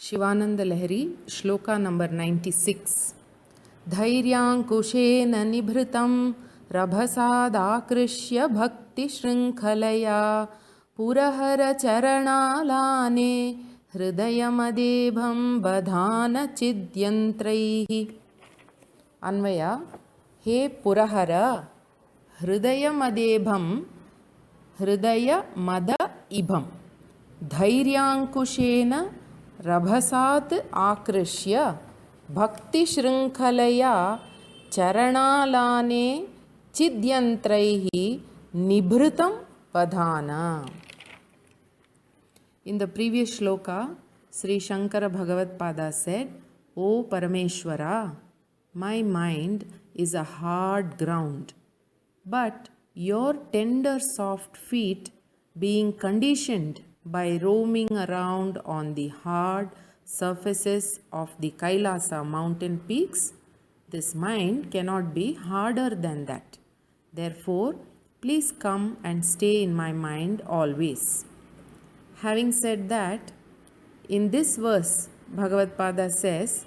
Shivananda Lahiri, Shloka number 96. धैर्याङ्कुशेन निभृतं रभसादाकृष्य भक्तिशृङ्खलया पुरहरचरणालाने हृदयमदेभं बधान चिद्यन्त्रैः. अन्वय. हे पुरहर, हृदयमदेभं हृदयमद इभं धैर्याङ्कुशेन रभसात् आकृष्य भक्तिशृङ्खलया चरणालाने चिद्यन्त्रैः निभृतं वधाना. In the previous shloka, Sri Shankara Bhagavad Pada said, O Parameshwara, my mind is a hard ground, but your tender soft feet, being conditioned by roaming around on the hard surfaces of the Kailasa mountain peaks, this mind cannot be harder than that. Therefore, please come and stay in my mind always. Having said that, in this verse, Bhagavad Pada says,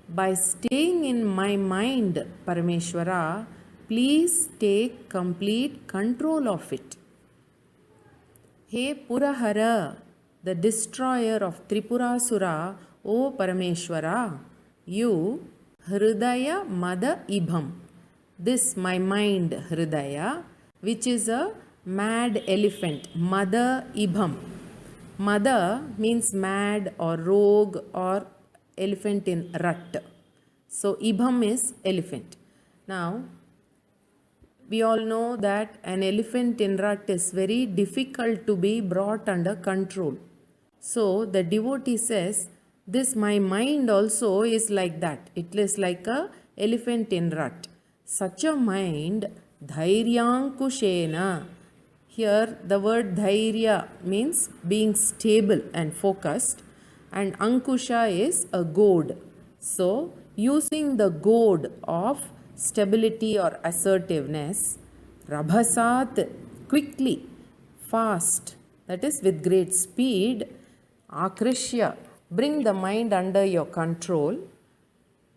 by staying in my mind, Parameshwara, please take complete control of it. He Purahara, the destroyer of Tripurasura, O Parameshwara, you, Hridaya Mada Ibham, this my mind Hridaya, which is a mad elephant, Mada Ibham. Mada means mad or rogue or elephant in rut. So Ibham is elephant. Now, we all know that an elephant in rut is very difficult to be brought under control. So the devotee says, this my mind also is like that. It is like a elephant in rut. Such a mind, dhairyankushena. Here the word dhairya means being stable and focused, and ankusha is a goad. So using the goad of stability or assertiveness, rabhasat, quickly, fast, that is with great speed, akrishya, bring the mind under your control,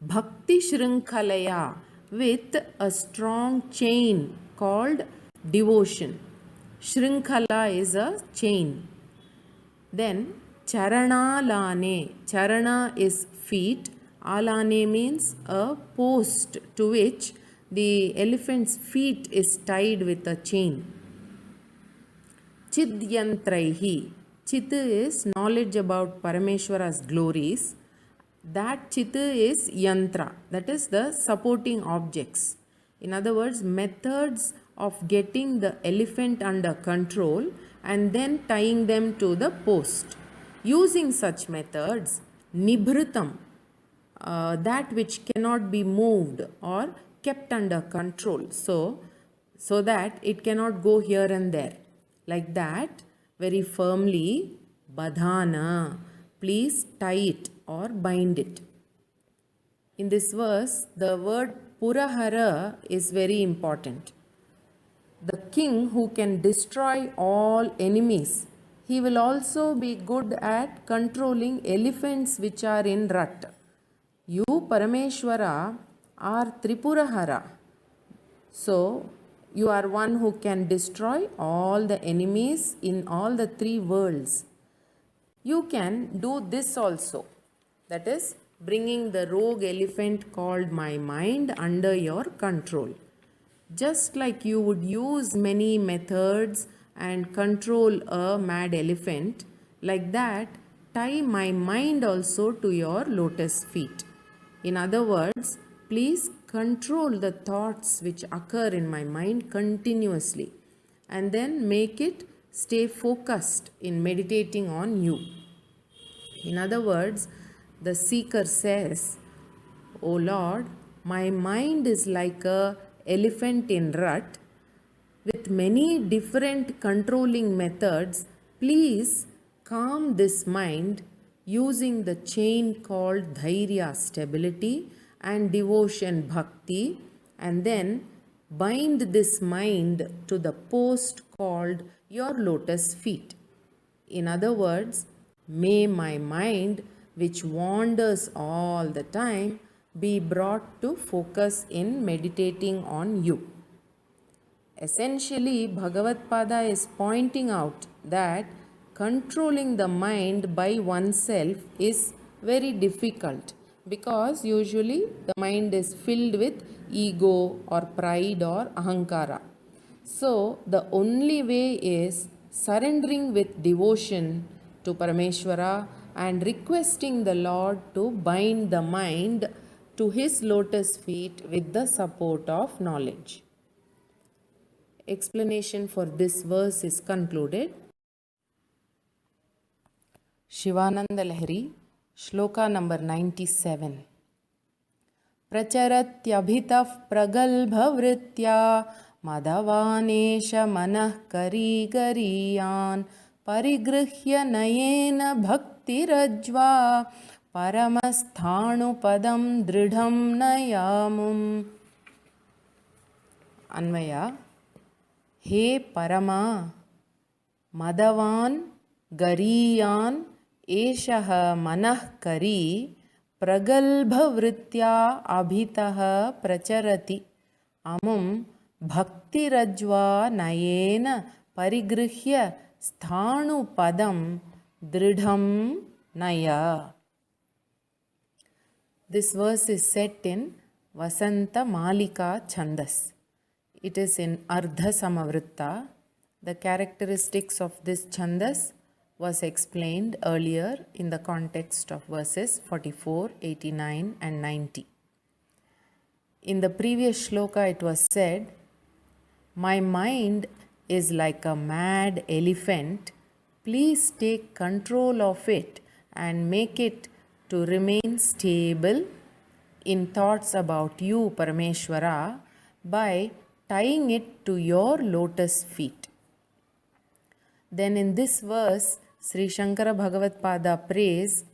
bhakti shrinkhalaya, with a strong chain called devotion. Shrinkhala is a chain. Then charana lane, charana is feet, alane means a post to which the elephant's feet is tied with a chain. Chidyantraihi, chit is knowledge about Parameshwara's glories. That chit is yantra, that is the supporting objects. In other words, methods of getting the elephant under control and then tying them to the post. Using such methods, nibhritam, that which cannot be moved or kept under control, so that it cannot go here and there. Like that, very firmly, badhana, please tie it or bind it. In this verse, the word purahara is very important. The king who can destroy all enemies, he will also be good at controlling elephants which are in rut. You, Parameshwara, are Tripurahara. So, you are one who can destroy all the enemies in all the three worlds. You can do this also. That is, bringing the rogue elephant called my mind under your control. Just like you would use many methods and control a mad elephant, like that, tie my mind also to your lotus feet. In other words, please control the thoughts which occur in my mind continuously and then make it stay focused in meditating on you. In other words, the seeker says, O Lord, my mind is like a elephant in rut with many different controlling methods. Please calm this mind using the chain called dhairya, stability, and devotion, bhakti, and then bind this mind to the post called your lotus feet. In other words, may my mind which wanders all the time, be brought to focus in meditating on you. Essentially, Bhagavad Pada is pointing out that controlling the mind by oneself is very difficult because usually the mind is filled with ego or pride or ahankara. So, the only way is surrendering with devotion to Parameshwara and requesting the Lord to bind the mind to His lotus feet with the support of knowledge. Explanation for this verse is concluded. Shivananda Lahiri, Shloka number 97. Pracharatyabhitah pragalbhavritya madavanesha manah karigariyan parigrihya nayena bhaktirajva paramasthanu padam dridham nayamum. Anvaya. हे परमा मदवान गरीयान एषः मनः करी प्रगल्भवृत्त्या अभितः प्रचरति अमुं भक्तिरज्वा नयेन परिगृह्य स्थाणुपदं दृढं नय. This verse is set in Vasanta Malika Chandas. It is in Ardha Samavritta. The characteristics of this chandas was explained earlier in the context of verses 44, 89 and 90. In the previous shloka it was said, my mind is like a mad elephant. Please take control of it and make it to remain stable in thoughts about you, Parameshwara, by tying it to your lotus feet. Then in this verse, Sri Shankara Bhagavad Pada prays,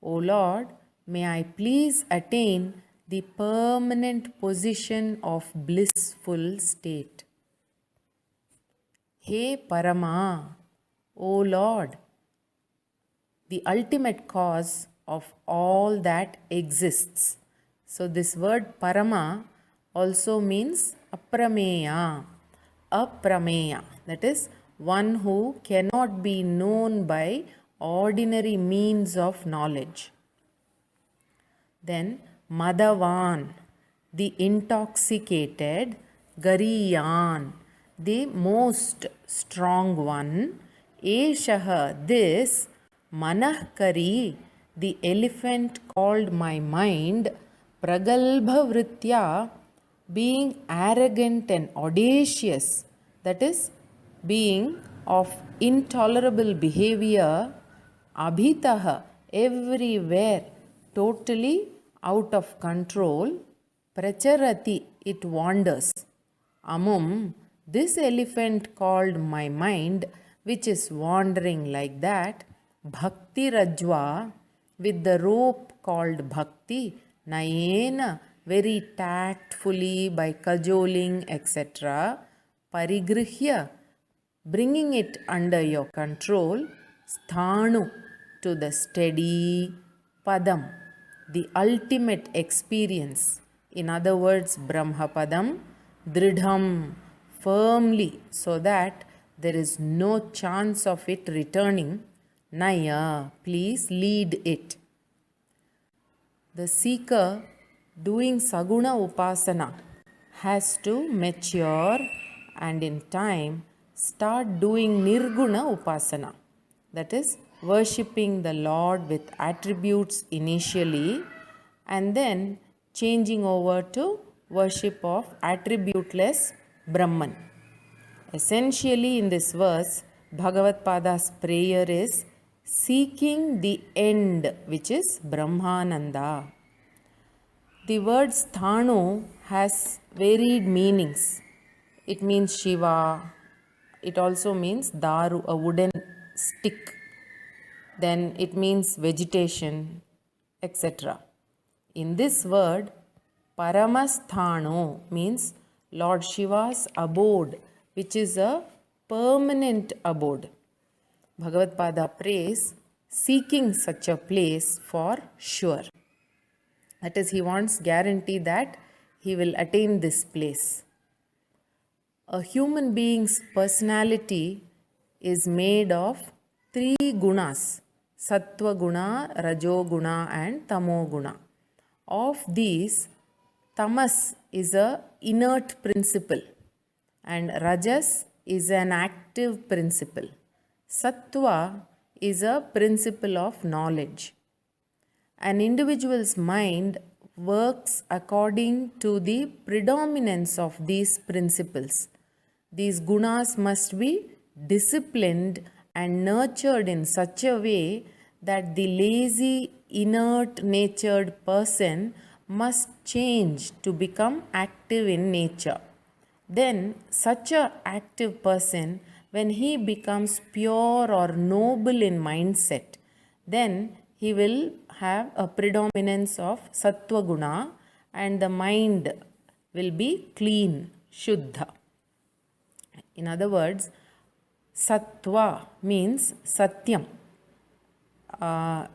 O Lord, may I please attain the permanent position of blissful state. He Parama, O Lord, the ultimate cause of all that exists. So this word Parama also means aprameya, that is one who cannot be known by ordinary means of knowledge. Then Madavan, the intoxicated, Gariyan, the most strong one, Eshaha, this, Manahkari, the elephant called my mind, Pragalbha Vritya, being arrogant and audacious, that is, being of intolerable behavior, Abhitaha, everywhere, totally out of control, Pracharati, it wanders. Amum, this elephant called my mind, which is wandering like that, Bhakti Rajwa, with the rope called Bhakti, Nayena, very tactfully by cajoling, etc., Parigrihya, bringing it under your control, Sthanu, to the steady, Padam, the ultimate experience. In other words, Brahmapadam, Dridham, firmly, so that there is no chance of it returning. Naya, please lead it. The seeker doing Saguna Upasana has to mature and in time start doing Nirguna Upasana. That is, worshipping the Lord with attributes initially and then changing over to worship of attributeless Brahman. Essentially in this verse, Bhagavad Pada's prayer is seeking the end, which is Brahmananda. The word Sthanu has varied meanings. It means Shiva. It also means Daru, a wooden stick. Then it means vegetation, etc. In this word, Paramasthano means Lord Shiva's abode, which is a permanent abode. Bhagavad Pada prays, seeking such a place for sure. That is, he wants guarantee that he will attain this place. A human being's personality is made of three gunas: sattva guna, rajo guna, and tamo guna. Of these, tamas is a inert principle and rajas is an active principle. Sattva is a principle of knowledge. An individual's mind works according to the predominance of these principles. These gunas must be disciplined and nurtured in such a way that the lazy, inert natured person must change to become active in nature. Then, such a active person, when he becomes pure or noble in mindset, then he will have a predominance of sattva guna and the mind will be clean, shuddha. In other words, sattva means satyam.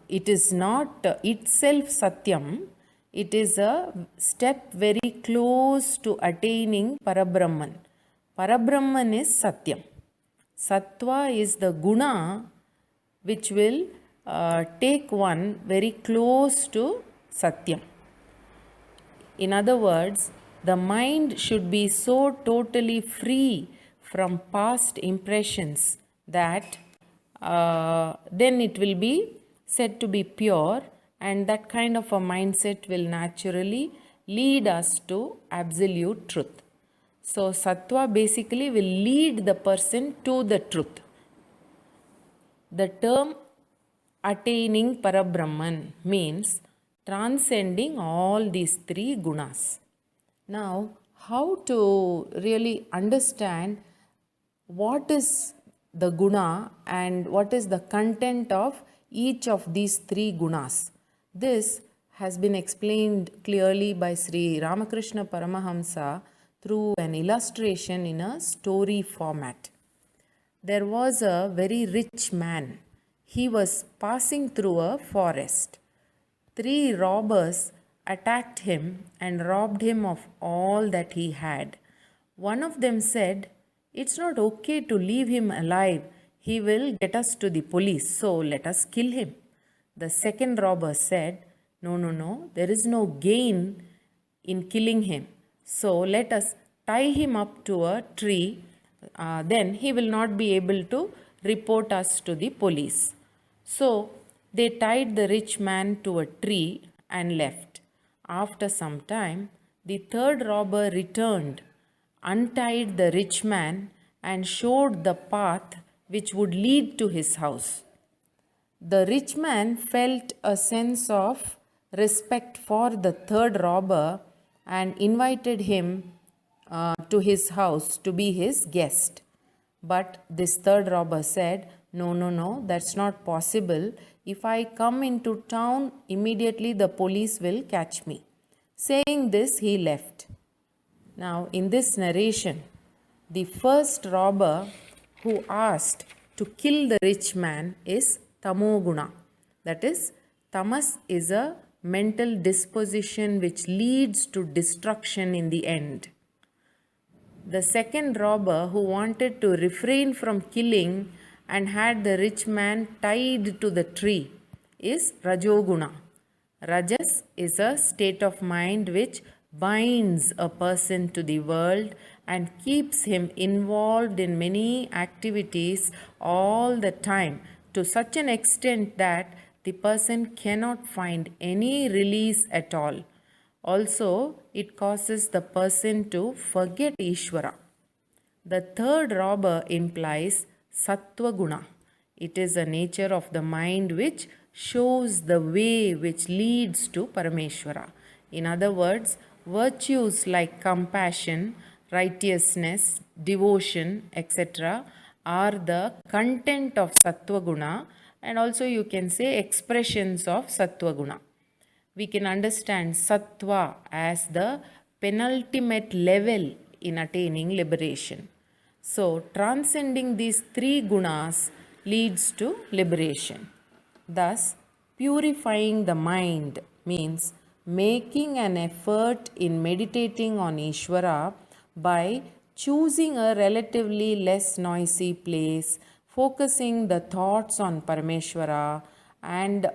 It is not itself satyam, it is a step very close to attaining Parabrahman. Parabrahman is satyam. Sattva is the guna which will take one very close to satyam. In other words, the mind should be so totally free from past impressions that then it will be said to be pure, and that kind of a mindset will naturally lead us to absolute truth. So, sattva basically will lead the person to the truth. The term attaining Parabrahman means transcending all these three gunas. Now, how to really understand what is the guna and what is the content of each of these three gunas? This has been explained clearly by Sri Ramakrishna Paramahamsa through an illustration in a story format. There was a very rich man. He was passing through a forest. 3 robbers attacked him and robbed him of all that he had. One of them said, "It's not okay to leave him alive. He will get us to the police, so let us kill him." The second robber said, No, there is no gain in killing him. So let us tie him up to a tree. Then he will not be able to report us to the police. So they tied the rich man to a tree and left. After some time, the third robber returned, untied the rich man, and showed the path which would lead to his house. The rich man felt a sense of respect for the third robber and invited him to his house to be his guest. But this third robber said, No, that's not possible. If I come into town, immediately the police will catch me. Saying this, he left. Now, in this narration, the first robber who asked to kill the rich man is tamoguna. That is, tamas is a mental disposition which leads to destruction in the end. The second robber who wanted to refrain from killing and had the rich man tied to the tree is rajoguna. Rajas is a state of mind which binds a person to the world and keeps him involved in many activities all the time to such an extent that the person cannot find any release at all. Also, it causes the person to forget Ishvara. The third robber implies sattva guna. It is a nature of the mind which shows the way which leads to Parameshwara. In other words, virtues like compassion, righteousness, devotion, etc. are the content of sattva guna, and also you can say expressions of sattva guna. We can understand sattva as the penultimate level in attaining liberation. So, transcending these 3 gunas leads to liberation. Thus, purifying the mind means making an effort in meditating on Ishvara by choosing a relatively less noisy place, focusing the thoughts on Parameshwara, and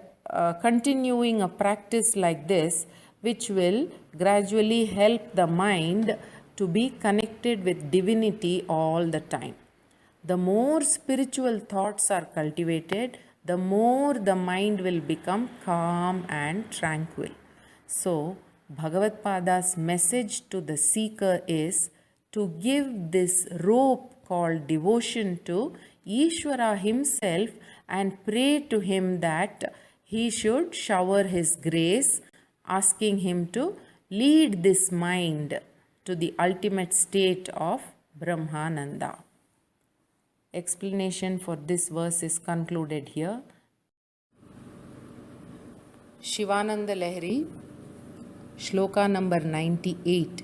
continuing a practice like this, which will gradually help the mind to be connected with divinity all the time. The more spiritual thoughts are cultivated, the more the mind will become calm and tranquil. So, Bhagavad Pada's message to the seeker is to give this rope called devotion to Ishvara himself and pray to him that he should shower his grace, asking him to lead this mind to the ultimate state of Brahmananda. Explanation for this verse is concluded here. Shivananda Lahiri, Shloka number 98.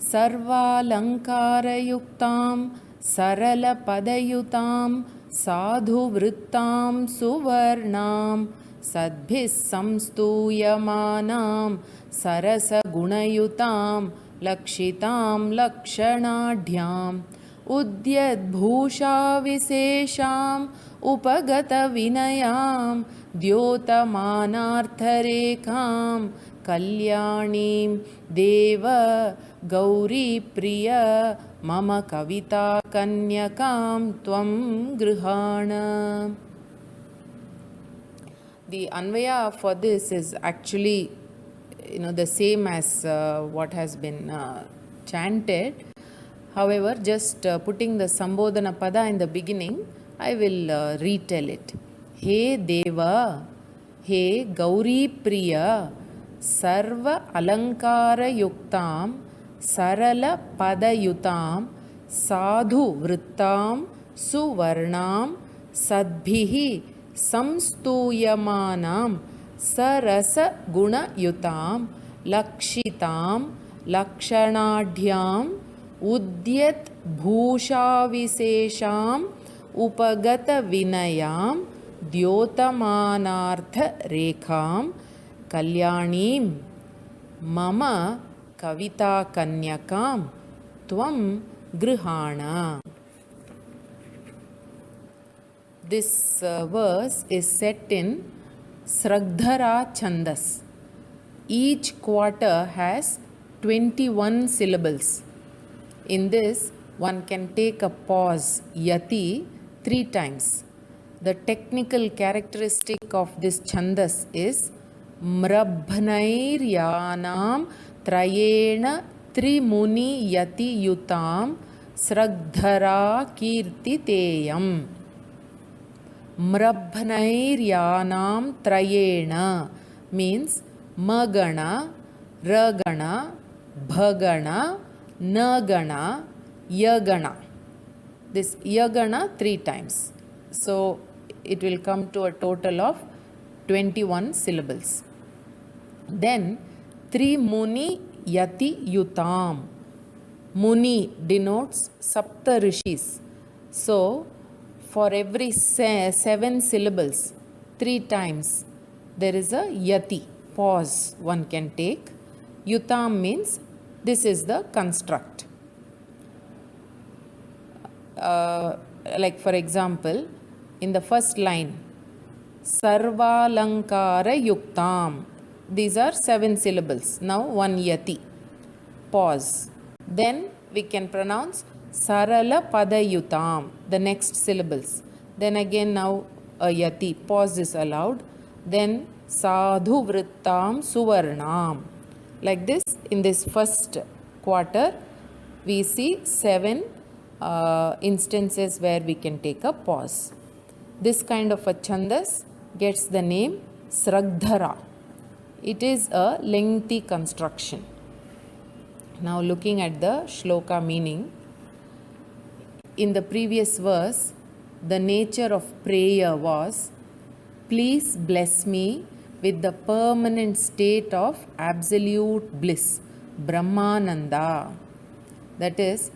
Sarvalankarayuktam Saralapadayutam Sadhu Vrittam Suvarnam Sadbhis Samstuyamanam Sarasa Gunayutam Lakshitam Lakshanadhyam उद्यद्भूषाविशेषाम् उपगतविनयां द्योतमानार्थरेखां कल्याणीं देव गौरीप्रिय मम कविताकन्यकां त्वं गृहाण. The Anvaya for this is actually the same as what has been chanted. However, just putting the Sambodhana Pada in the beginning, I will retell it. He Deva, He Gauri Priya, Sarva Alankara Yuktam, Sarala Padayutam, Sadhu Vrittam, Suvarnam, Sadbhihi, Samstuyamanam, Sarasa Guna Yutam, Lakshitam, Lakshanadhyam, उद्यत भूषाविशेषाम उपगत विनयाम द्योतमानार्थ रेखाम कल्याणीम मम कविता कन्यकाम त्वं गृहाण. This verse is set in Sragdhara Chandas. Each quarter has 21 syllables. In this, one can take a pause, yati, 3 times. The technical characteristic of this chandas is mrabhnairyānām trayena trimuni yati yutam sragdhara kirtiteyam. Mrabhnairyānām trayena means magana, ragana, bhagana, Nagana, Yagana. This Yagana 3 times. So it will come to a total of 21 syllables. Then Tri Muni Yati Yutam. Muni denotes Sapta Rishis. So for every 7 syllables, 3 times, there is a Yati, pause one can take. Yutam means this is the construct. Like for example, in the first line, Sarvalankara Yuktam. These are 7 syllables. Now 1 yati. Pause. Then we can pronounce Sarala Padayutam, the next syllables. Then again now a yati. Pause is allowed. Then Sadhu Vrittam Suvarnam. Like this, in this first quarter, we see 7 instances where we can take a pause. This kind of a chandas gets the name Sragdhara. It is a lengthy construction. Now looking at the shloka meaning, in the previous verse, the nature of prayer was, please bless me with the permanent state of absolute bliss, Brahmananda. That is,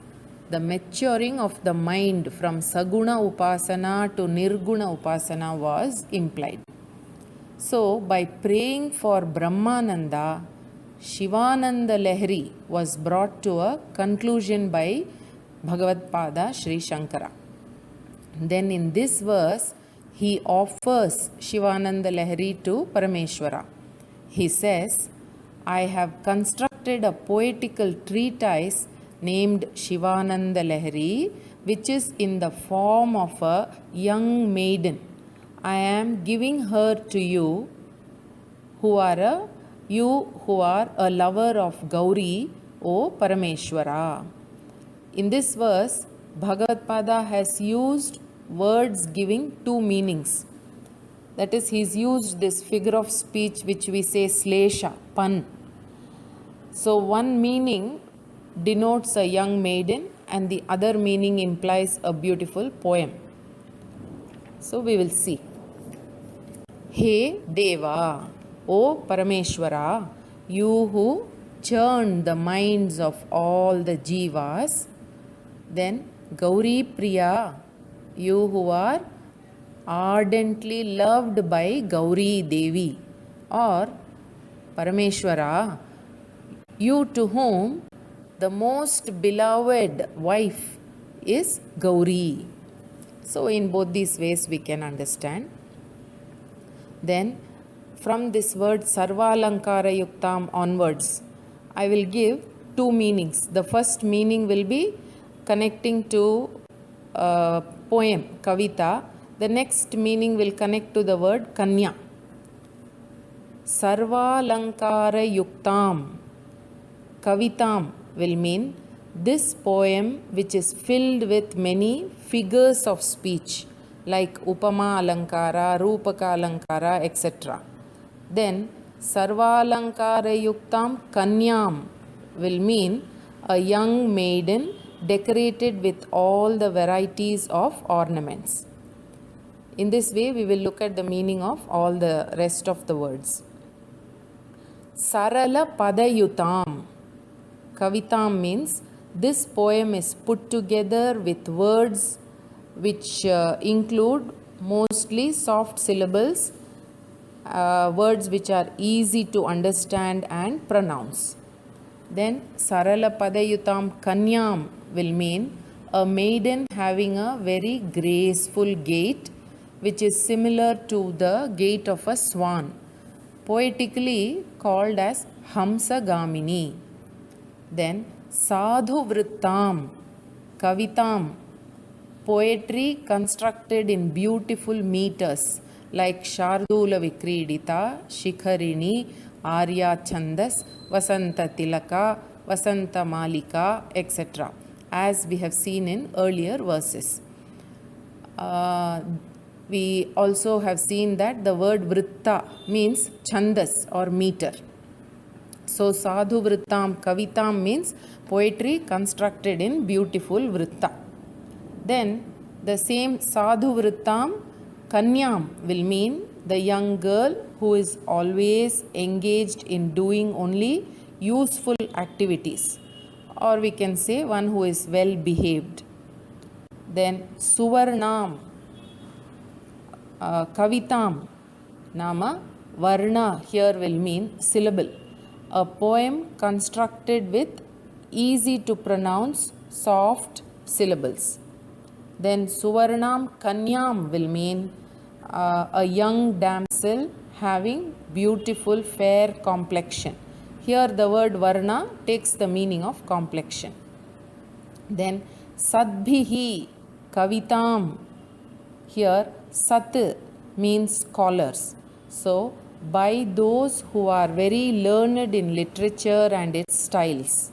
the maturing of the mind from Saguna Upasana to Nirguna Upasana was implied. So, by praying for Brahmananda, Shivananda Lahiri was brought to a conclusion by Bhagavad Pada Sri Shankara. Then in this verse, he offers Shivananda Lahiri to Parameshwara. He says, I have constructed a poetical treatise named Shivananda Lahiri, which is in the form of a young maiden. I am giving her to you who are a lover of Gauri, O Parameshwara. In this verse, Bhagavad Pada has used words giving two meanings. That is, he's used this figure of speech which we say slesha, pun. So one meaning denotes a young maiden and the other meaning implies a beautiful poem. So we will see. He Deva, O Parameshwara, you who churn the minds of all the jivas. Then Gauri Priya, you who are ardently loved by Gauri Devi, or Parameshwara, you to whom the most beloved wife is Gauri. So in both these ways we can understand. Then from this word Sarvalankara Yuktam onwards, I will give two meanings. The first meaning will be connecting to poem, Kavita. The next meaning will connect to the word Kanya. Sarvalankara Yuktam Kavitam will mean this poem which is filled with many figures of speech like Upama Alankara, Rupaka Alankara, etc. Then Sarvalankara Yuktam Kanyam will mean a young maiden decorated with all the varieties of ornaments. In this way, we will look at the meaning of all the rest of the words. Sarala Padayutam Kavitam means this poem is put together with words which include mostly soft syllables, words which are easy to understand and pronounce. Then Sarala Padayutam Kanyam will mean a maiden having a very graceful gait which is similar to the gait of a swan, poetically called as Hamsagamini. Then Sadhu Vrittam Kavitam, poetry constructed in beautiful meters like Shardula Vikridita, Shikharini, Arya Chandas, Vasanta Tilaka, Vasanta Malika, etc., as we have seen in earlier verses. We also have seen that the word Vritta means Chandas or meter. So Sadhu Vrittam Kavitam means poetry constructed in beautiful Vritta. Then the same Sadhu Vrittam Kanyam will mean the young girl who is always engaged in doing only useful activities, or we can say one who is well behaved. Then Suvarnam Kavitam Nama Varna here will mean syllable. A poem constructed with easy to pronounce soft syllables. Then Suvarnam Kanyam will mean a young damsel having beautiful fair complexion. Here the word Varna takes the meaning of complexion. Then Sadbhihi Kavitam, here Sat means scholars. So by those who are very learned in literature and its styles.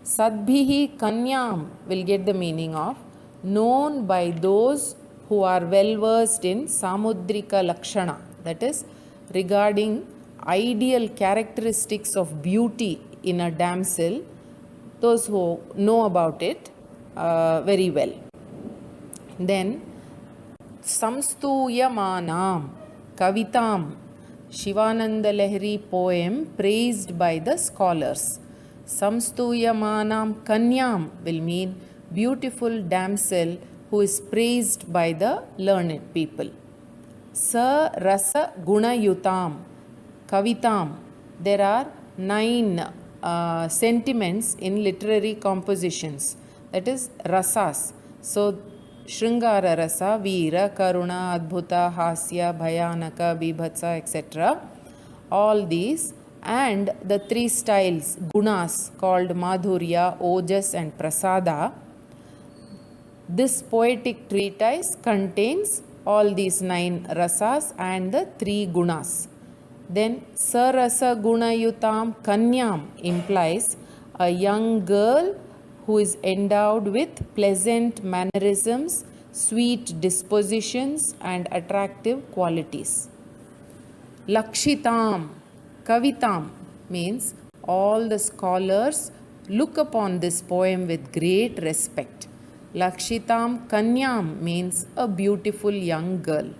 Sadbhihi Kanyam will get the meaning of known by those who are well versed in Samudrika Lakshana, that is, regarding ideal characteristics of beauty in a damsel, those who know about it very well. Then Samstuyamanam Kavitam, Shivananda Lahiri poem praised by the scholars. Samstuyamanam Kanyam will mean beautiful damsel who is praised by the learned people. Sa Rasa Gunayutam Kavitam. There are 9 sentiments in literary compositions, that is rasas. So Shringara Rasa, Veera, Karuna, Adbhuta, Hasya, Bhayanaka, Bibhatsa, etc. All these, and the 3 styles, gunas, called Madhurya, Ojas, and Prasada. This poetic treatise contains all these 9 rasas and the 3 gunas. Then Sarasa Gunayutam Kanyam implies a young girl who is endowed with pleasant mannerisms, sweet dispositions, and attractive qualities. Lakshitam Kavitam means all the scholars look upon this poem with great respect. Lakshitam Kanyam means a beautiful young girl.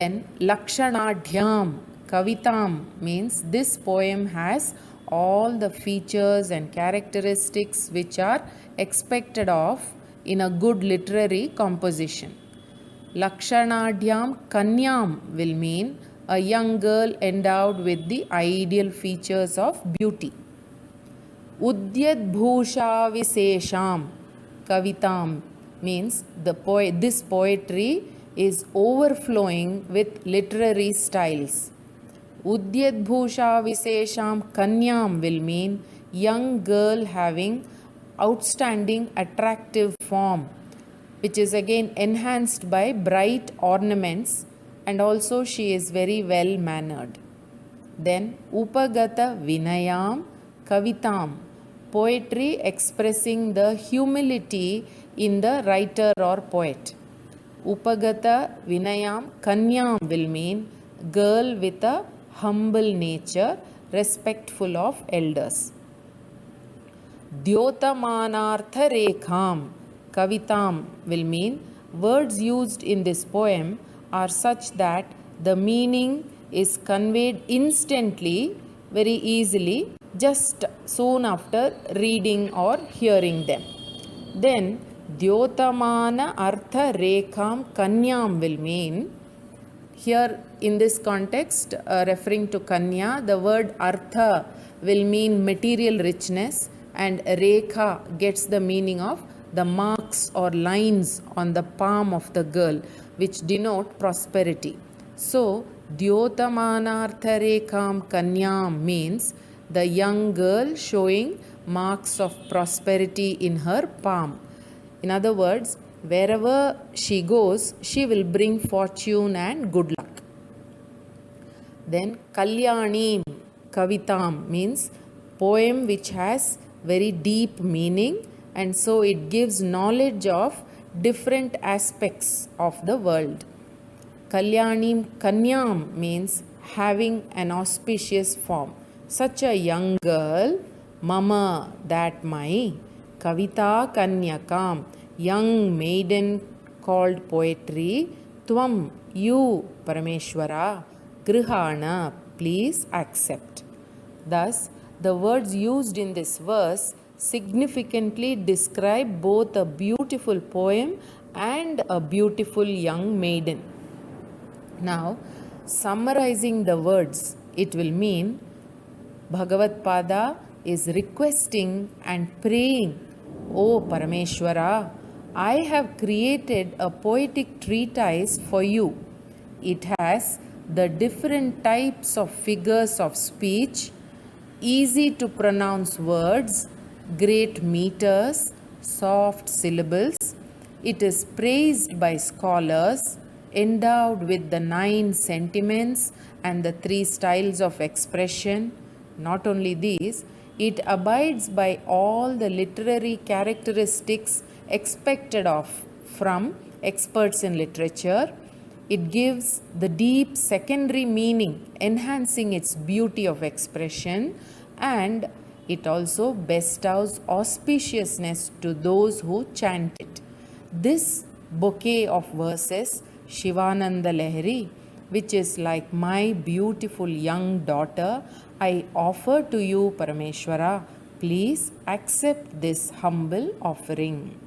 Then Lakshanadhyam Kavitam means this poem has all the features and characteristics which are expected of in a good literary composition. Lakshanadhyam Kanyam will mean a young girl endowed with the ideal features of beauty. Udyadbhusha Visesham Kavitam means this poetry is overflowing with literary styles. Udyadbhusha Visesham Kanyam will mean young girl having outstanding attractive form, which is again enhanced by bright ornaments, and also she is very well mannered. Then Upagata Vinayam Kavitam, poetry expressing the humility in the writer or poet. Upagata Vinayam Kanyam will mean girl with a humble nature, respectful of elders. Dyotamanartha Rekham Kavitam will mean words used in this poem are such that the meaning is conveyed instantly, very easily, just soon after reading or hearing them. Then Dyotamana Artha Rekham Kanyam will mean, here in this context referring to Kanya, the word Artha will mean material richness, and Rekha gets the meaning of the marks or lines on the palm of the girl, which denote prosperity. So Dyotamanartha Rekham Kanyam means the young girl showing marks of prosperity in her palm. In other words, wherever she goes, she will bring fortune and good luck. Then Kalyani Kavitam means poem which has very deep meaning, and so it gives knowledge of different aspects of the world. Kalyani Kanyam means having an auspicious form. Such a young girl, Mama, that my, Kavita Kanyakam, young maiden called poetry, Tvam, you, Parameshwara, Grihana, please accept. Thus, the words used in this verse significantly describe both a beautiful poem and a beautiful young maiden. Now, summarizing the words, it will mean Bhagavad Pada is requesting and praying, O Parameshwara, I have created a poetic treatise for you. It has the different types of figures of speech, easy to pronounce words, great meters, soft syllables. It is praised by scholars, endowed with the 9 sentiments and the 3 styles of expression. Not only these, it abides by all the literary characteristics expected of from experts in literature. It gives the deep secondary meaning, enhancing its beauty of expression, and it also bestows auspiciousness to those who chant it. This bouquet of verses, Shivananda Lahiri, which is like my beautiful young daughter, I offer to you, Parameshwara. Please accept this humble offering.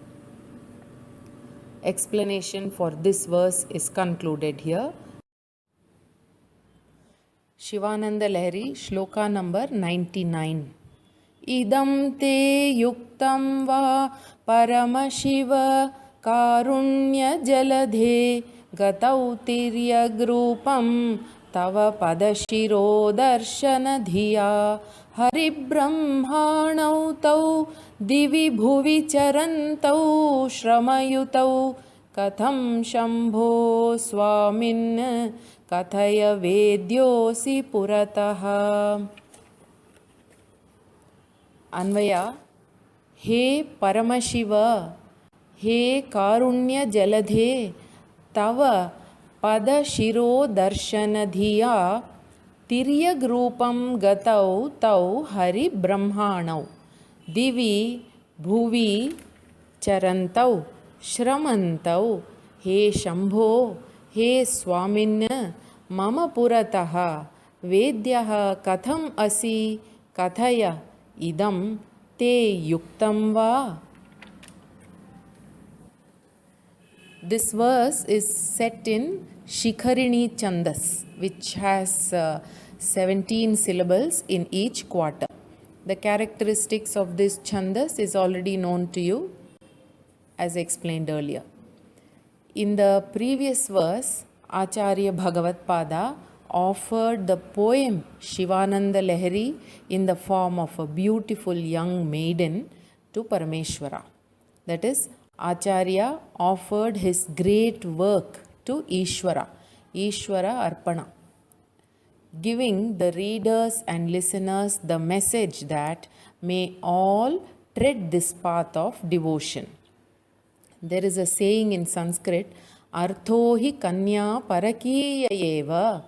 explanation for this verse is concluded here. Shivananda Lahiri, shloka number 99. Idam te yuktam va paramashiv karunya jaladhe gatau tiryagrupam tava padashiro darshana dhiya haribrahmanau tau divi bhuvi charantau shramayutau katham shambho swamin kathaya vedyosi purataha. Anvaya, हे परमशिव, हे कारुण्य जलधे, तव पद शिरो दर्शन धिया तिर्यग रूपम गतौ तौ हरि ब्रह्माणौ दिवि भुवि चरन्तौ श्रमन्तौ हे शंभो हे स्वामिन् मम पुरतः वेद्यः कथम असि कथय idam te yuktam va. This verse is set in Shikharini Chandas, which has 17 syllables in each quarter. The characteristics of this Chandas is already known to you, as explained earlier. In the previous verse, Acharya Bhagavatpada offered the poem Shivananda Lahiri in the form of a beautiful young maiden to Parameshwara. That is, Acharya offered his great work to Ishwara, Ishwara Arpana, giving the readers and listeners the message that may all tread this path of devotion. There is a saying in Sanskrit, Artho hi kanya parakiya eva,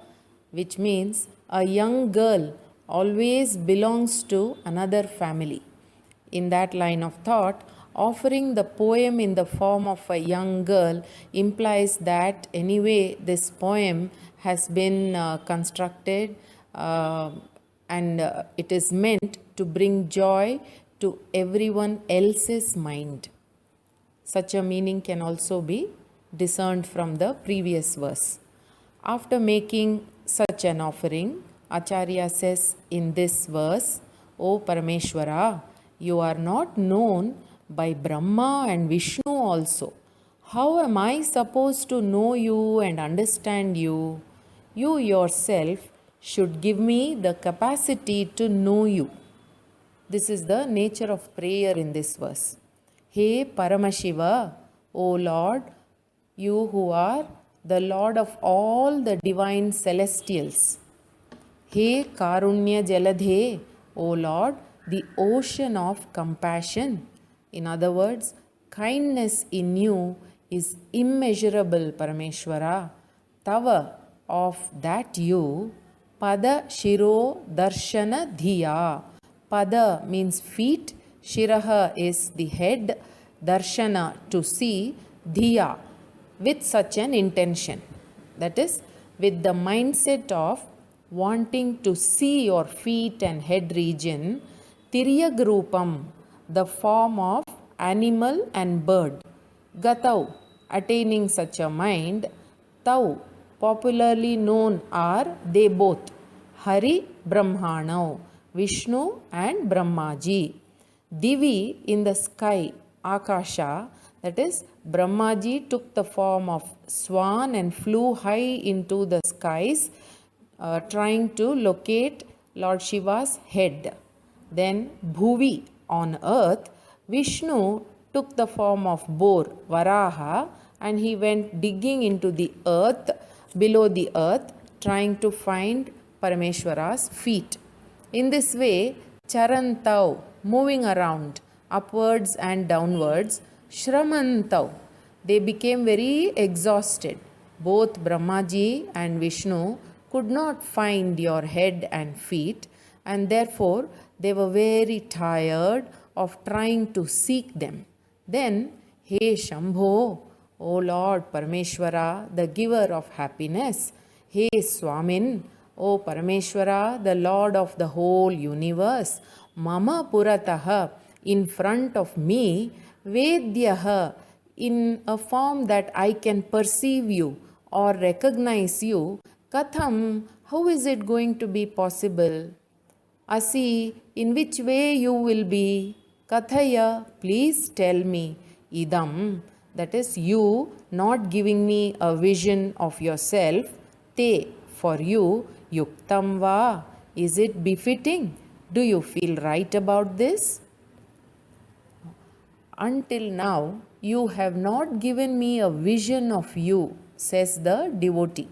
which means a young girl always belongs to another family. In that line of thought, offering the poem in the form of a young girl implies that anyway this poem has been constructed and it is meant to bring joy to everyone else's mind. Such a meaning can also be discerned from the previous verse. After making such an offering, Acharya says in this verse, O Parameshwara, you are not known by Brahma and Vishnu also. How am I supposed to know you and understand you? You yourself should give me the capacity to know you. This is the nature of prayer in this verse. He Paramashiva, O Lord, you who are the Lord of all the divine celestials. He Karunya Jaladhe, O Lord, the ocean of compassion. In other words, kindness in you is immeasurable, Parameshwara. Tava, of that you, Pada Shiro Darshana Dhiya. Pada means feet, Shiraha is the head, Darshana to see, Dhiya with such an intention. That is, with the mindset of wanting to see your feet and head region, Tiryagrupam, the form of animal and bird, Gatau, attaining such a mind, Tau, popularly known are they both, Hari Brahmanau, Vishnu and Brahmaji. Divi in the sky, Akasha, that is, Brahmaji took the form of swan and flew high into the skies, trying to locate Lord Shiva's head. Then Bhuvi on earth, Vishnu took the form of boar, Varaha, and he went digging into the earth, below the earth, trying to find Parameshwara's feet. In this way, Charantau, moving around, upwards and downwards, Shramantau, they became very exhausted. Both Brahmaji and Vishnu could not find your head and feet, and therefore they were very tired of trying to seek them. Then, He Shambho, O Lord Parameshwara, the giver of happiness, He Swamin, O Parameshwara, the Lord of the whole universe, Mama Purataha, in front of me, Vedyaha, in a form that I can perceive you or recognize you, Katham, how is it going to be possible? Asi, in which way you will be? Kathaya, please tell me. Idam, that is you not giving me a vision of yourself. Te, for you. Yuktam va, is it befitting? Do you feel right about this? Until now, you have not given me a vision of you, says the devotee.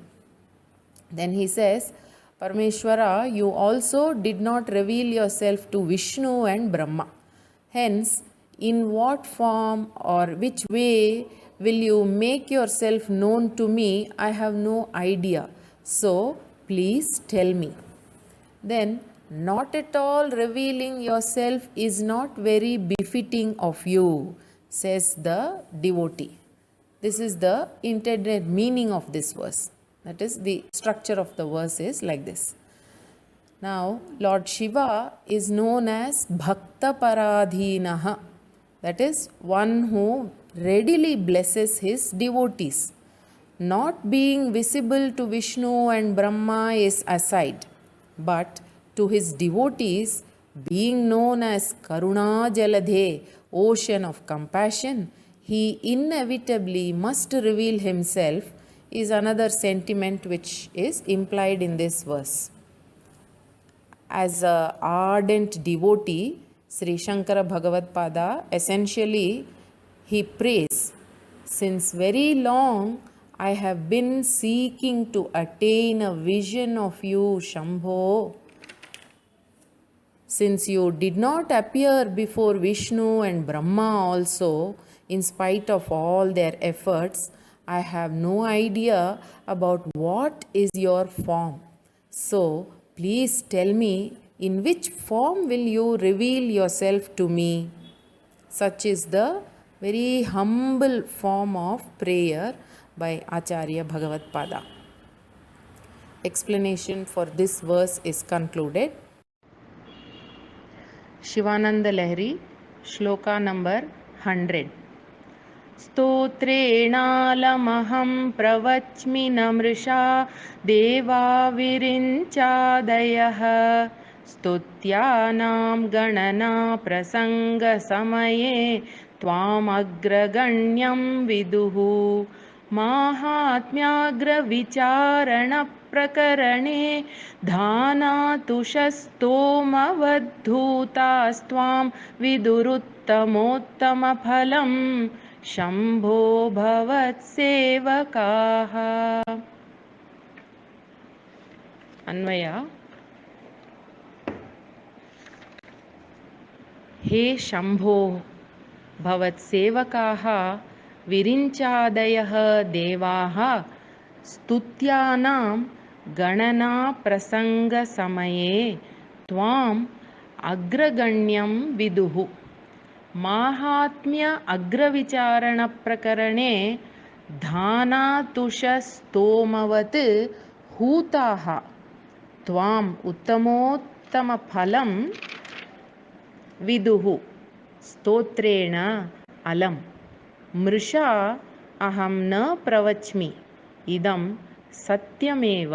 Then he says, Parameshwara, you also did not reveal yourself to Vishnu and Brahma. Hence, in what form or which way will you make yourself known to me? I have no idea. So, please tell me. Then, not at all revealing yourself is not very befitting of you, says the devotee. This is the intended meaning of this verse. That is, the structure of the verse is like this. Now, Lord Shiva is known as Bhakta Paradhinaha, that is, one who readily blesses his devotees. Not being visible to Vishnu and Brahma is aside, but to his devotees, being known as Karuna Jaladhe, ocean of compassion, he inevitably must reveal himself, is another sentiment which is implied in this verse. As an ardent devotee, Sri Shankara Bhagavad Pada, essentially he prays, since very long I have been seeking to attain a vision of you, Shambho. Since you did not appear before Vishnu and Brahma also, in spite of all their efforts, I have no idea about what is your form. So, please tell me, in which form will you reveal yourself to me? Such is the very humble form of prayer by Acharya Bhagavad Pada. Explanation for this verse is concluded. Shivananda Lahiri, Shloka number 100. स्तोत्रेणालमहं प्रवच्मि नमृषा देवा विरिञ्चादयः स्तुत्यानां गणना प्रसङ्गसमये त्वामग्रगण्यं विदुः माहात्म्याग्रविचारणप्रकरणे धानातुषस्तोमवद्धूतास्त्वां विदुरुत्तमोत्तमफलम् शम्भो भवत्सेवकाः. अन्वय. हे शम्भो, भवत्सेवकाः विरिञ्चादयः देवाः स्तुत्यानां गणनाप्रसङ्गसमये त्वाम् अग्रगण्यं विदुः माहात्म्य अग्रविचारणप्रकरणे धानातुषस्तोमवत् हूताः त्वाम् उत्तमोत्तमफलं विदुः स्तोत्रेण अलम् मृषा अहं न प्रवच्मि इदं सत्यमेव.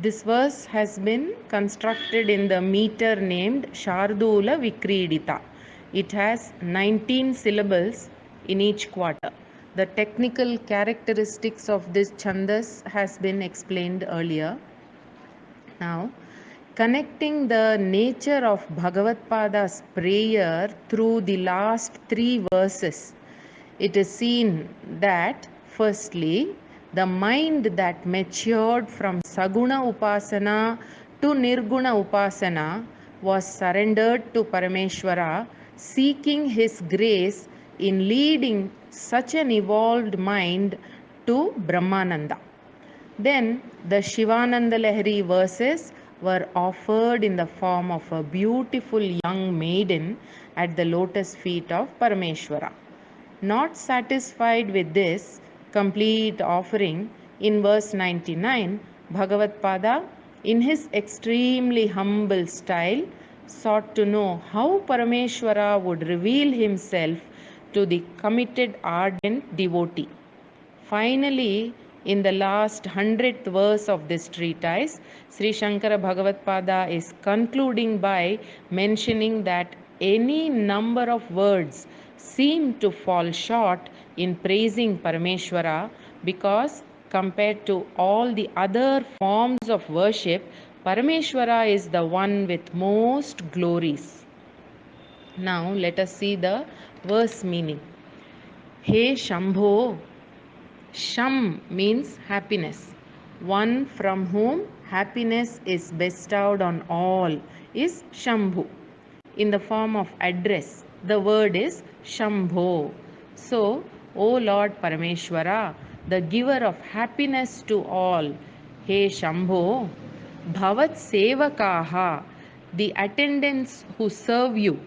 This verse has been constructed in the meter named Shardula Vikridita. It has 19 syllables in each quarter. The technical characteristics of this chandas has been explained earlier. Now, connecting the nature of Bhagavad Pada's prayer through the last 3 verses, it is seen that firstly, the mind that matured from Saguna Upasana to Nirguna Upasana was surrendered to Parameshwara, seeking his grace in leading such an evolved mind to Brahmananda. Then the Shivananda Lahiri verses were offered in the form of a beautiful young maiden at the lotus feet of Parameshwara. Not satisfied with this complete offering, in verse 99, Bhagavad Pada, in his extremely humble style, sought to know how Parameshwara would reveal himself to the committed ardent devotee. Finally, in the last 100th verse of this treatise, Sri Shankara Bhagavatpada is concluding by mentioning that any number of words seem to fall short in praising Parameshwara because compared to all the other forms of worship, Parameshwara is the one with most glories. Now let us see the verse meaning. He Shambho. Sham means happiness. One from whom happiness is bestowed on all is Shambhu. In the form of address, the word is Shambho. So, O Lord Parameshwara, the giver of happiness to all, He Shambho, Bhavat Sevakaha, the attendants who serve you,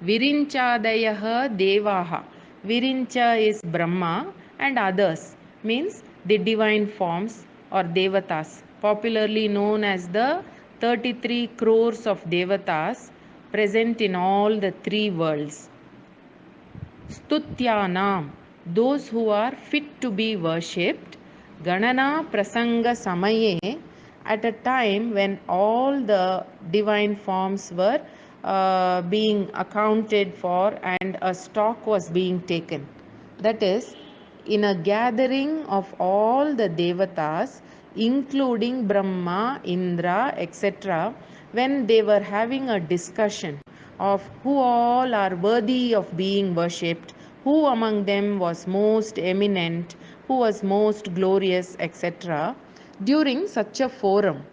Virinchadayaha Devaha. Virincha is Brahma and others means the divine forms or Devatas, popularly known as the 33 crores of Devatas present in all the three worlds. Stutyanam, those who are fit to be worshipped. Ganana Prasanga Samaye, at a time when all the divine forms were being accounted for and a stock was being taken. That is, in a gathering of all the devatas, including Brahma, Indra, etc., when they were having a discussion of who all are worthy of being worshipped, who among them was most eminent, who was most glorious, etc., during such a forum,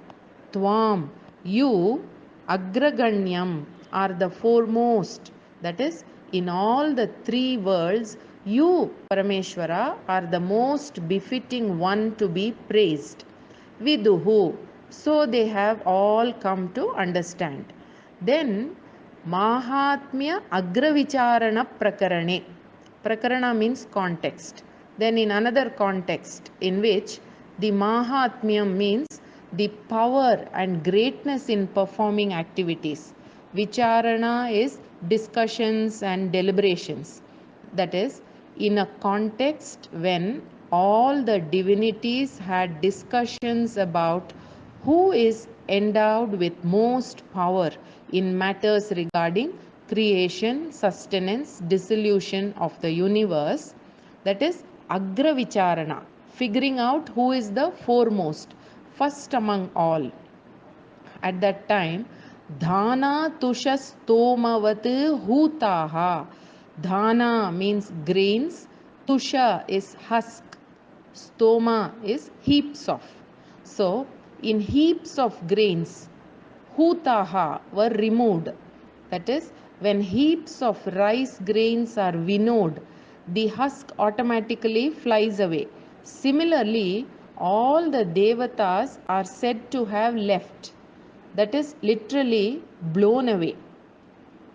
Tvam, you, Agraganyam, are the foremost. That is, in all the three worlds, you, Parameshwara, are the most befitting one to be praised. Viduhu. So they have all come to understand. Then, Mahatmya Agravicharana Prakarane. Prakarana means context. Then in another context in which the Mahatmyam means the power and greatness in performing activities. Vicharana is discussions and deliberations. That is, in a context when all the divinities had discussions about who is endowed with most power in matters regarding creation, sustenance, dissolution of the universe. That is Agra Vicharana, figuring out who is the foremost, first among all. At that time, Dhana Tushastomavad Hutaha. Dhana means grains, Tusha is husk, Stoma is heaps of. So, in heaps of grains, Hutaha were removed. That is, when heaps of rice grains are winnowed, the husk automatically flies away. Similarly, all the devatas are said to have left. That is literally blown away.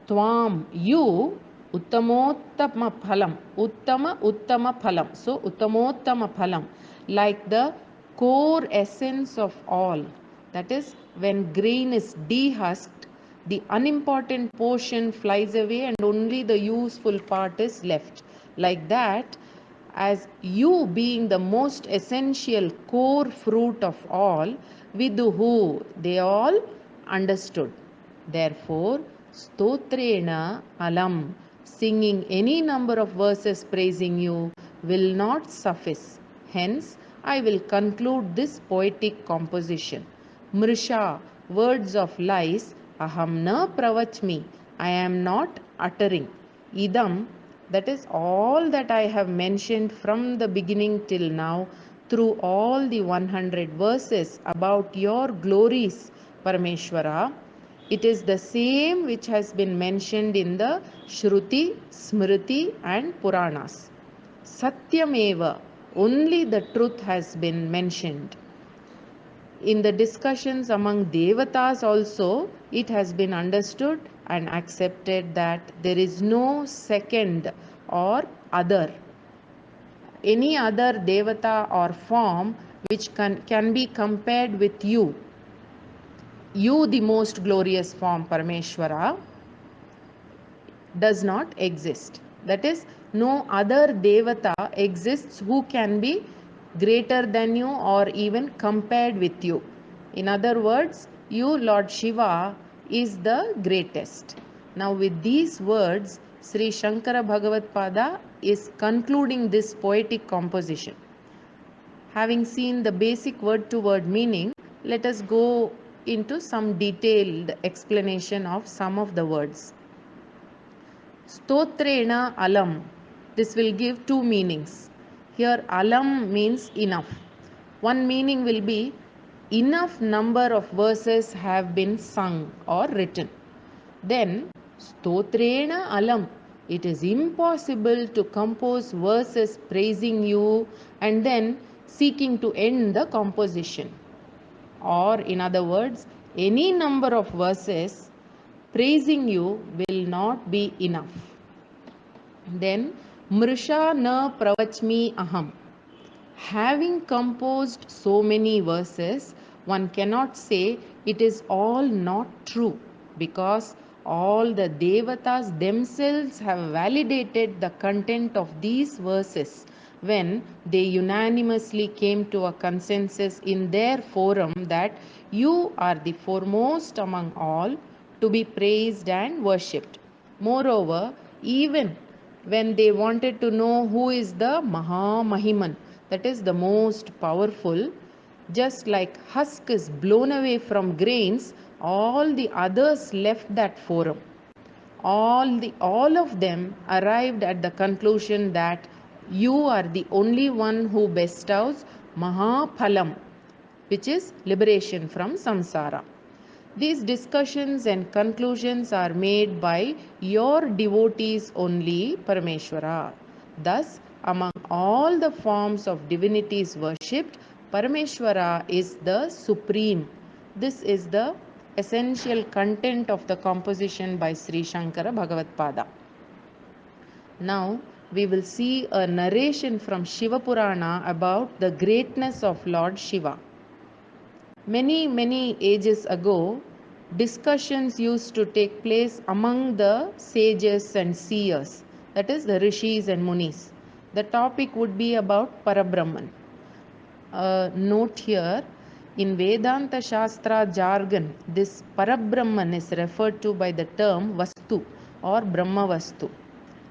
Tvam, you, Uttamottama Phalam. Uttama Phalam. So, Uttamottama Phalam, like the core essence of all. That is, when grain is dehusked, the unimportant portion flies away and only the useful part is left. Like that, as you being the most essential core fruit of all, viduhu, they all understood. Therefore, stotrena alam, singing any number of verses praising you will not suffice. Hence, I will conclude this poetic composition. Mrisha, words of lies, aham na pravachmi, I am not uttering. Idam, that is all that I have mentioned from the beginning till now through all the 100 verses about your glories, Parameshwara. It is the same which has been mentioned in the Shruti, Smriti and Puranas. Satyameva, only the truth has been mentioned. In the discussions among devatas also, it has been understood and accepted that there is no second or other, any other devata or form which can be compared with you. you, the most glorious form, Parameshwara, does not exist. That is, no other Devata exists who can be greater than you or even compared with you. In other words, you, Lord Shiva, is the greatest. Now, with these words, Sri Shankara Bhagavad Pada is concluding this poetic composition. Having seen the basic word to word meaning, let us go into some detailed explanation of some of the words. Stotrena alam. This will give two meanings. Here alam means enough. One meaning will be enough number of verses have been sung or written. Then stotrena alam. It is impossible to compose verses praising you and then seeking to end the composition. Or in other words, any number of verses praising you will not be enough. Then, Mrisha na pravachmi aham. Having composed so many verses, one cannot say it is all not true, because all the Devatas themselves have validated the content of these verses when they unanimously came to a consensus in their forum that you are the foremost among all to be praised and worshipped. Moreover, even when they wanted to know who is the Mahamahiman, that is the most powerful, just like husk is blown away from grains, all the others left that forum. All of them arrived at the conclusion that you are the only one who bestows Mahaphalam, which is liberation from samsara. These discussions and conclusions are made by your devotees only, Parameshwara. Thus, among all the forms of divinities worshipped, Parameshwara is the supreme. This is the essential content of the composition by Sri Shankara Bhagavad Pada. Now, we will see a narration from Shiva Purana about the greatness of Lord Shiva. Many ages ago, discussions used to take place among the sages and seers, that is, the rishis and munis. The topic would be about Parabrahman. Note here, in Vedanta Shastra jargon, this Parabrahman is referred to by the term Vastu or Brahma Vastu.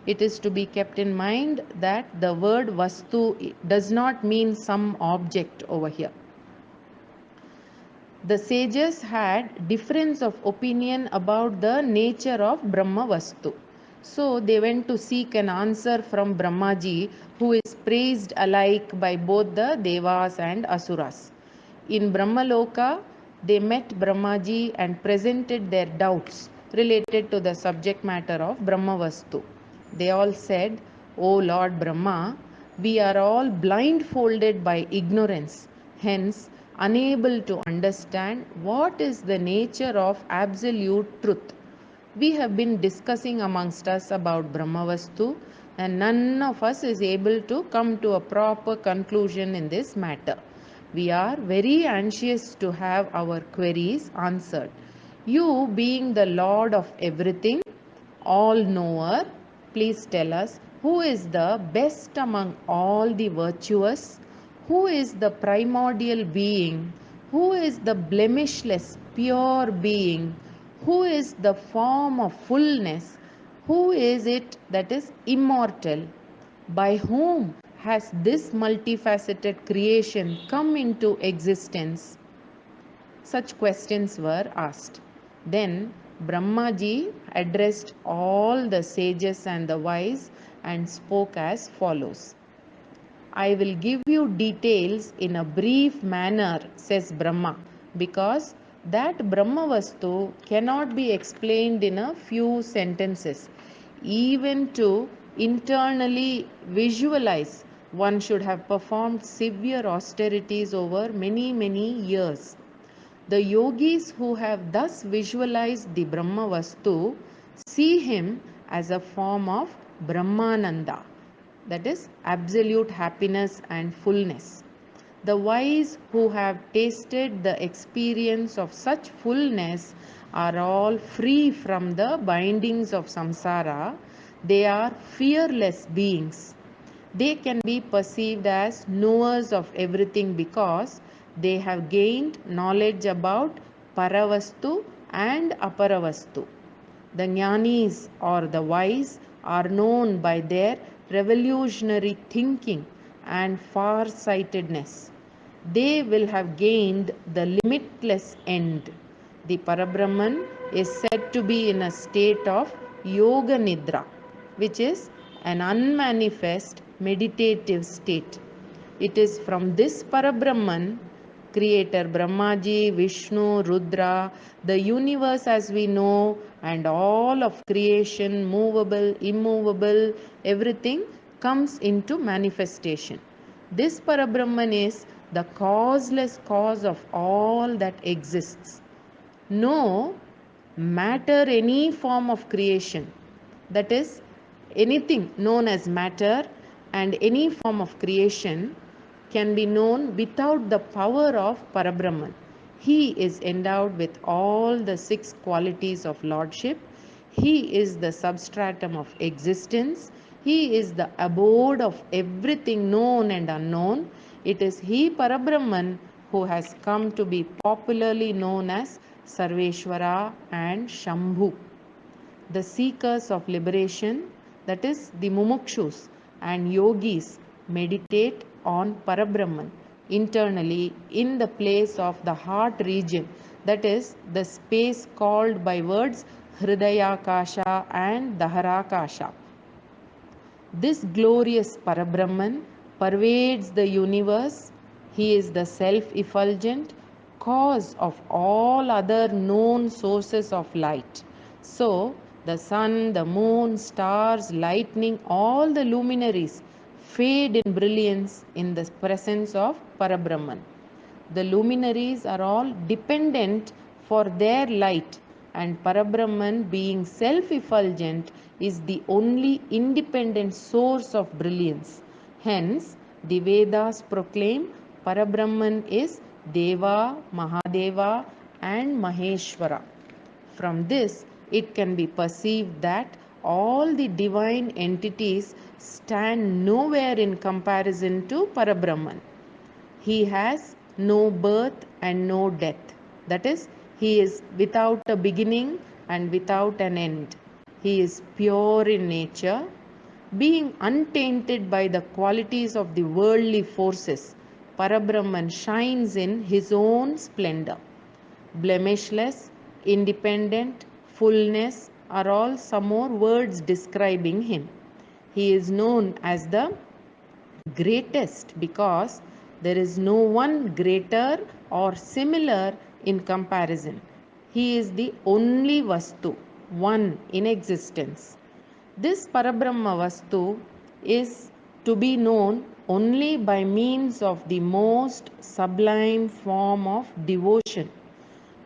It is to be kept in mind that the word Vastu does not mean some object over here. The sages had difference of opinion about the nature of Brahma Vastu. So they went to seek an answer from Brahmaji, who is praised alike by both the Devas and Asuras. In Brahmaloka, they met Brahmaji and presented their doubts related to the subject matter of Brahma Vastu. They all said, "O Lord Brahma, we are all blindfolded by ignorance. Hence, unable to understand what is the nature of absolute truth. We have been discussing amongst us about Brahmavastu, and none of us is able to come to a proper conclusion in this matter. We are very anxious to have our queries answered. You, being the Lord of everything, all knower, please tell us who is the best among all the virtuous, who is the primordial being, who is the blemishless pure being, who is the form of fullness, who is it that is immortal, by whom has this multifaceted creation come into existence?" Such questions were asked. Then Brahmaji addressed all the sages and the wise and spoke as follows. "I will give you details in a brief manner," says Brahma, "because that Brahmavastu cannot be explained in a few sentences. Even to internally visualize, one should have performed severe austerities over many years. The yogis who have thus visualized the Brahma Vastu see him as a form of Brahmananda, that is absolute happiness and fullness. The wise who have tasted the experience of such fullness are all free from the bindings of samsara. They are fearless beings. They can be perceived as knowers of everything because they have gained knowledge about Paravastu and Aparavastu. The jnanis or the wise are known by their revolutionary thinking and far-sightedness. They will have gained the limitless end. The Parabrahman is said to be in a state of Yoga Nidra, which is an unmanifest meditative state. It is from this Parabrahman, creator Brahmaji, Vishnu, Rudra, the universe as we know, and all of creation, movable, immovable, everything comes into manifestation. This Parabrahman is the causeless cause of all that exists. No matter, any form of creation, that is, anything known as matter and any form of creation can be known without the power of Parabrahman. He is endowed with all the six qualities of lordship. He is the substratum of existence. He is the abode of everything known and unknown. It is He, Parabrahman, who has come to be popularly known as Sarveshwara and Shambhu. The seekers of liberation, that is, the mumukshus and yogis, meditate on Parabrahman internally in the place of the heart region, that is, the space called by words Hridayakasha and Daharakasha. This glorious Parabrahman pervades the universe. He is the self-effulgent cause of all other known sources of light. So, the sun, the moon, stars, lightning, all the luminaries fade in brilliance in the presence of Parabrahman. The luminaries are all dependent for their light, and Parabrahman, being self effulgent, is the only independent source of brilliance. Hence, the Vedas proclaim Parabrahman is Deva, Mahadeva, and Maheshwara. From this, it can be perceived that all the divine entities stand nowhere in comparison to Parabrahman. He has no birth and no death. That is, he is without a beginning and without an end. He is pure in nature, being untainted by the qualities of the worldly forces. Parabrahman shines in his own splendor. Blemishless, independent, fullness are all some more words describing him. He is known as the greatest because there is no one greater or similar in comparison. He is the only Vastu, one in existence. This Parabrahma Vastu is to be known only by means of the most sublime form of devotion.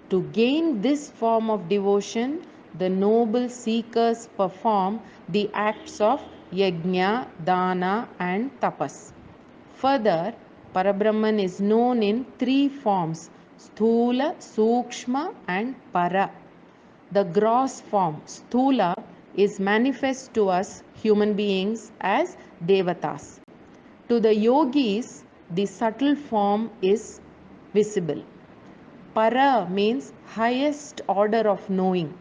To gain this form of devotion, the noble seekers perform the acts of yajna, dana, and tapas. Further, Parabrahman is known in three forms: Sthula, Sukshma, and Para. The gross form, Sthula, is manifest to us human beings as Devatas. To the yogis, the subtle form is visible. Para means highest order of knowing.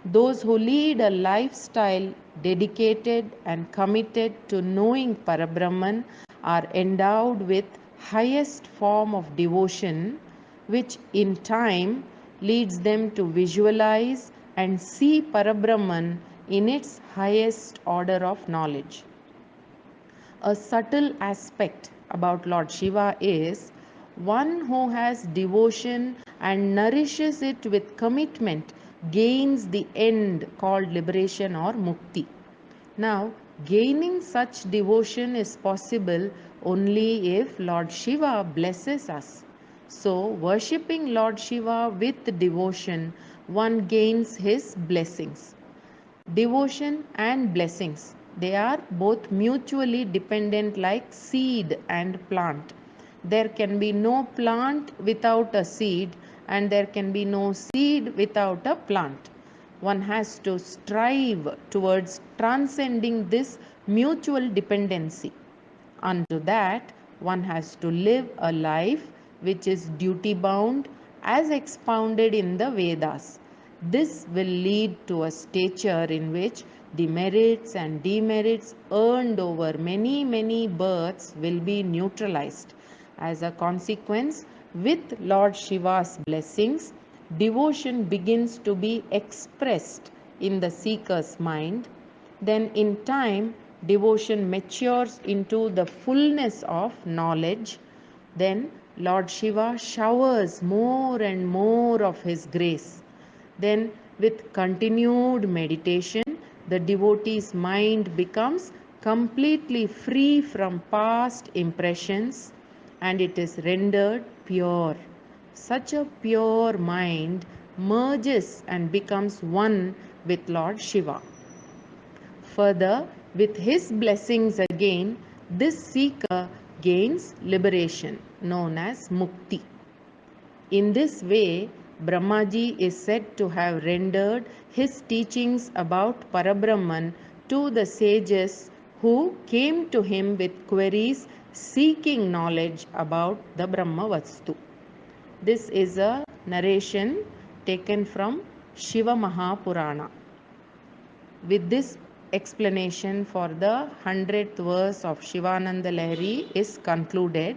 Those who lead a lifestyle dedicated and committed to knowing Parabrahman are endowed with highest form of devotion, which in time leads them to visualize and see Parabrahman in its highest order of knowledge. A subtle aspect about Lord Shiva is one who has devotion and nourishes it with commitment gains the end called liberation or mukti. Now, gaining such devotion is possible only if Lord Shiva blesses us. So, worshipping Lord Shiva with devotion, one gains his blessings. Devotion and blessings, they are both mutually dependent like seed and plant. there can be no plant without a seed, and there can be no seed without a plant. One has to strive towards transcending this mutual dependency. Unto that, one has to live a life which is duty bound as expounded in the Vedas. This will lead to a stature in which the merits and demerits earned over many, many births will be neutralized. As a consequence, with Lord Shiva's blessings, devotion begins to be expressed in the seeker's mind. Then, in time, devotion matures into the fullness of knowledge. Then, Lord Shiva showers more and more of His grace. Then, with continued meditation, the devotee's mind becomes completely free from past impressions and it is rendered pure. Such a pure mind merges and becomes one with Lord Shiva. Further, with his blessings again, this seeker gains liberation known as mukti. In this way, Brahmaji is said to have rendered his teachings about Parabrahman to the sages who came to him with queries seeking knowledge about the Brahmavastu. This is a narration taken from Shiva Mahapurana. With this explanation for the 100th verse of Shivananda Lahiri is concluded.